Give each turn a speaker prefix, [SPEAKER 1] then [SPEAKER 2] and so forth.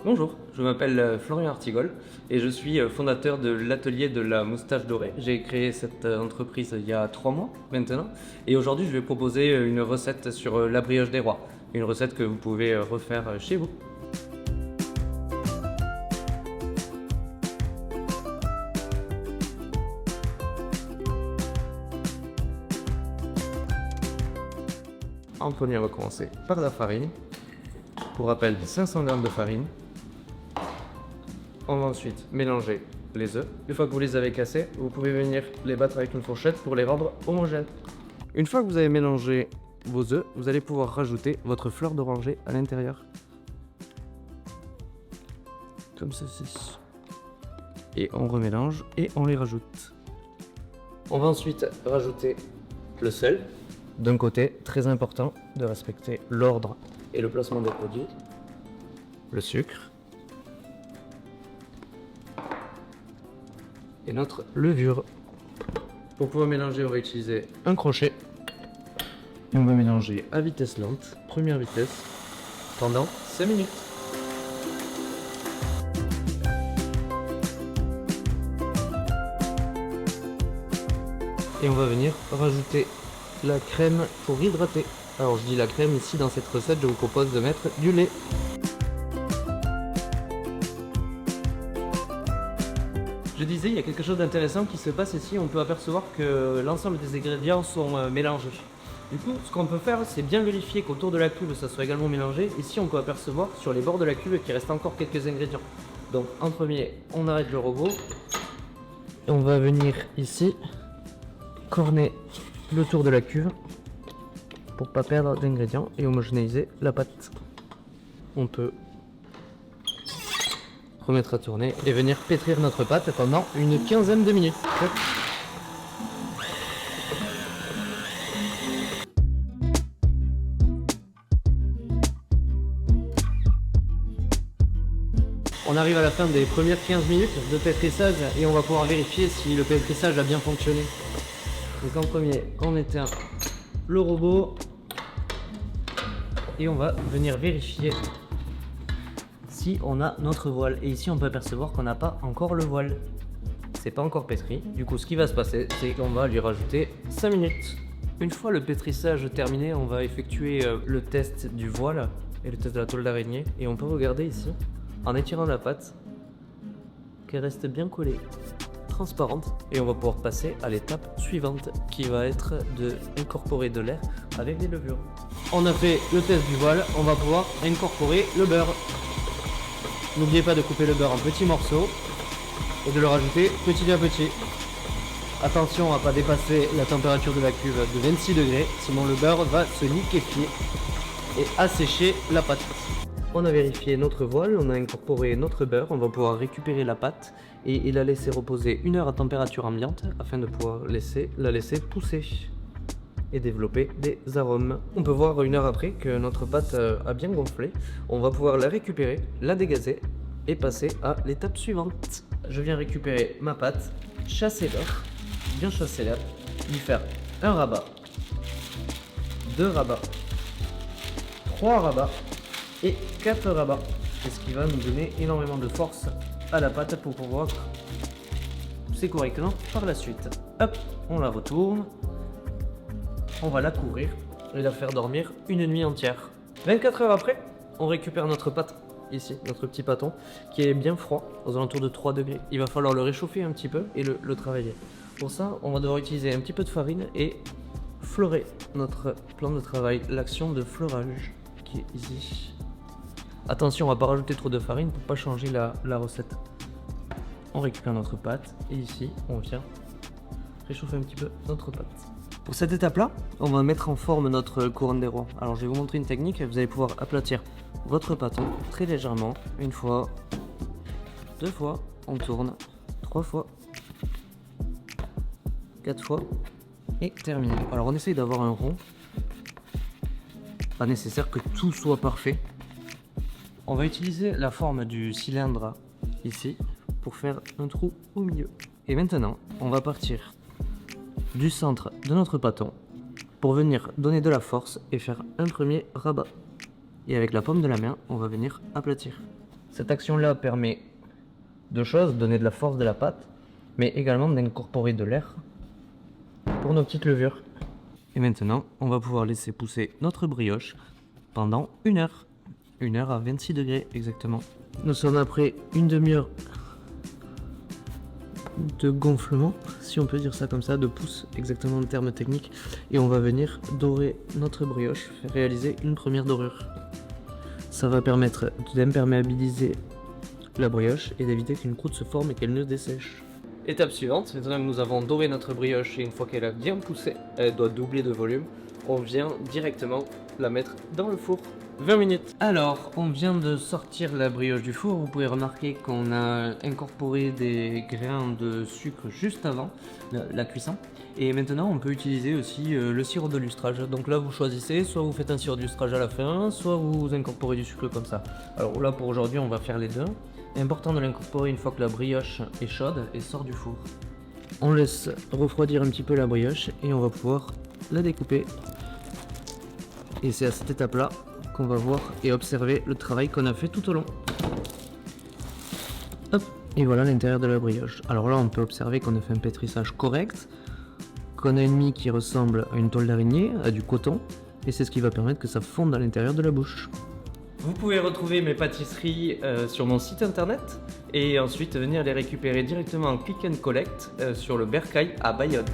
[SPEAKER 1] Bonjour, je m'appelle Florian Artigol et je suis fondateur de l'atelier de la moustache dorée. J'ai créé cette entreprise il y a 3 mois maintenant et aujourd'hui je vais proposer une recette sur la brioche des rois. Une recette que vous pouvez refaire chez vous. En premier, on va commencer par la farine. Pour rappel, 500 g de farine. On va ensuite mélanger les œufs. Une fois que vous les avez cassés, vous pouvez venir les battre avec une fourchette pour les rendre homogènes. Une fois que vous avez mélangé vos œufs, vous allez pouvoir rajouter votre fleur d'oranger à l'intérieur. Comme ceci. Et on remélange et on les rajoute. On va ensuite rajouter le sel. D'un côté, très important de respecter l'ordre et le placement des produits. Le sucre. Et notre levure. Pour pouvoir mélanger, on va utiliser un crochet. Et on va mélanger à vitesse lente, première vitesse, pendant 5 minutes. Et on va venir rajouter la crème pour hydrater. Alors je dis la crème ici dans cette recette, je vous propose de mettre du lait. Je disais, il y a quelque chose d'intéressant qui se passe ici. On peut apercevoir que l'ensemble des ingrédients sont mélangés. Du coup, ce qu'on peut faire, c'est bien vérifier qu'autour de la cuve, ça soit également mélangé. Ici, on peut apercevoir sur les bords de la cuve qu'il reste encore quelques ingrédients. Donc, en premier, on arrête le robot. Et on va venir ici, corner le tour de la cuve pour pas perdre d'ingrédients et homogénéiser la pâte. On peut remettre à tourner et venir pétrir notre pâte pendant une quinzaine de minutes. On arrive à la fin des premières 15 minutes de pétrissage et on va pouvoir vérifier si le pétrissage a bien fonctionné. Donc en premier, on éteint le robot et on va venir vérifier si on a notre voile. Et ici on peut apercevoir qu'on n'a pas encore le voile. C'est pas encore pétri. Du coup ce qui va se passer, c'est qu'on va lui rajouter 5 minutes. Une fois le pétrissage terminé, on va effectuer le test du voile et le test de la toile d'araignée. Et on peut regarder ici, en étirant la pâte, qu'elle reste bien collée, transparente, et on va pouvoir passer à l'étape suivante qui va être d'incorporer de l'air avec des levures. On a fait le test du voile, on va pouvoir incorporer le beurre. N'oubliez pas de couper le beurre en petits morceaux et de le rajouter petit à petit. Attention à ne pas dépasser la température de la cuve de 26 degrés, sinon le beurre va se liquéfier et assécher la pâte. On a vérifié notre voile, on a incorporé notre beurre, on va pouvoir récupérer la pâte et la laisser reposer 1 heure à température ambiante afin de pouvoir la laisser pousser et développer des arômes. On peut voir 1 heure après que notre pâte a bien gonflé. On va pouvoir la récupérer, la dégazer et passer à l'étape suivante. Je viens récupérer ma pâte, chasser l'œuf, bien chasser l'œuf, lui faire un rabat, 2 rabats, 3 rabats et 4 rabats. C'est ce qui va nous donner énormément de force à la pâte pour pouvoir pousser correctement par la suite. Hop, on la retourne, on va la couvrir et la faire dormir une nuit entière. 24 heures après, on récupère notre pâte, ici, notre petit pâton, qui est bien froid, aux alentours de 3 degrés. Il va falloir le réchauffer un petit peu et le travailler. Pour ça, on va devoir utiliser un petit peu de farine et fleurer notre plan de travail, l'action de fleurage qui est ici. Attention, on va pas rajouter trop de farine pour pas changer la recette. On récupère notre pâte et ici, on vient réchauffer un petit peu notre pâte. Pour cette étape-là, on va mettre en forme notre couronne des rois. Alors je vais vous montrer une technique, vous allez pouvoir aplatir votre pâton très légèrement, 1 fois, 2 fois, on tourne, 3 fois, 4 fois et terminé. Alors on essaye d'avoir un rond, pas nécessaire que tout soit parfait. On va utiliser la forme du cylindre ici pour faire un trou au milieu. Et maintenant, on va partir du centre de notre pâton pour venir donner de la force et faire un premier rabat. Et avec la paume de la main, on va venir aplatir. Cette action-là permet deux choses, donner de la force de la pâte, mais également d'incorporer de l'air pour nos petites levures. Et maintenant, on va pouvoir laisser pousser notre brioche pendant 1 heure. 1 heure à 26 degrés exactement. Nous sommes après une demi-heure de gonflement, si on peut dire ça comme ça, de pouce exactement en termes techniques. Et on va venir dorer notre brioche, réaliser une première dorure. Ça va permettre d'imperméabiliser la brioche et d'éviter qu'une croûte se forme et qu'elle ne dessèche. Étape suivante, maintenant que nous avons doré notre brioche et une fois qu'elle a bien poussé, elle doit doubler de volume, on vient directement la mettre dans le four. 20 minutes. Alors, on vient de sortir la brioche du four. Vous pouvez remarquer qu'on a incorporé des grains de sucre juste avant la cuisson. Et maintenant, on peut utiliser aussi le sirop de lustrage. Donc là, vous choisissez, soit vous faites un sirop de lustrage à la fin, soit vous incorporez du sucre comme ça. Alors là, pour aujourd'hui, on va faire les deux. C'est important de l'incorporer une fois que la brioche est chaude et sort du four. On laisse refroidir un petit peu la brioche et on va pouvoir la découper. Et c'est à cette étape-là qu'on va voir et observer le travail qu'on a fait tout au long. Hop, et voilà l'intérieur de la brioche. Alors là, on peut observer qu'on a fait un pétrissage correct, qu'on a une mie qui ressemble à une toile d'araignée, à du coton, et c'est ce qui va permettre que ça fonde à l'intérieur de la bouche. Vous pouvez retrouver mes pâtisseries sur mon site internet et ensuite venir les récupérer directement en click and collect sur le Bercail à Bayonne.